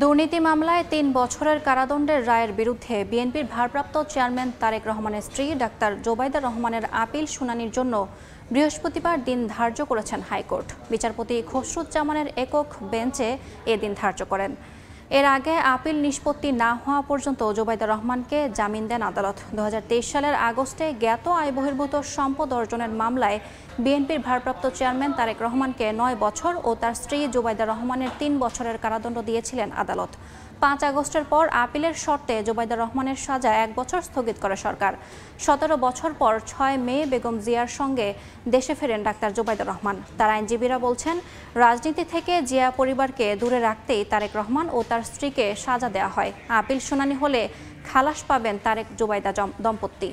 দুর্নীতি মামলায় ৩ বছরের কারাদণ্ডের রায়ের বিরুদ্ধে বিএনপির ভারপ্রাপ্ত চেয়ারম্যান তারেক রহমানের স্ত্রী ডাক্তার জোবাইদা রহমানের আপিল শুনানির জন্য বৃহস্পতিবার দিন ধার্য করেছেন হাইকোর্ট। বিচারপতি খসরুজ্জামানের একক বেঞ্চে এ দিন ধার্য করেন। এর আগে আপিল নিষ্পত্তি না হওয়া পর্যন্ত জোবাইদা রহমানকে জামিন দেন আদালত। ২০২৩ সালের আগস্টে জ্ঞাত আয়বহির্ভূত সম্পদ অর্জনের মামলায় বিএনপির ভারপ্রাপ্ত চেয়ারম্যান তারেক রহমানকে ৯ বছর ও তার স্ত্রী জোবাইদা রহমানের ৩ বছরের কারাদণ্ড দিয়েছিলেন আদালত। ৫ আগস্টের পর আপিলের শর্তে জোবাইদা রহমানের সাজা ১ বছর স্থগিত করে সরকার। ১৭ বছর পর ৬ মে বেগম জিয়ার সঙ্গে দেশে ফেরেন ডাক্তার জোবাইদা রহমান। তার আইনজীবীরা বলছেন, রাজনীতি থেকে জিয়া পরিবারকে দূরে রাখতেই তারেক রহমান ও তার স্ত্রীকে সাজা দেওয়া হয়। আপিল শুনানি হলে খালাস পাবেন তারেক জোবাইদা দম্পতি।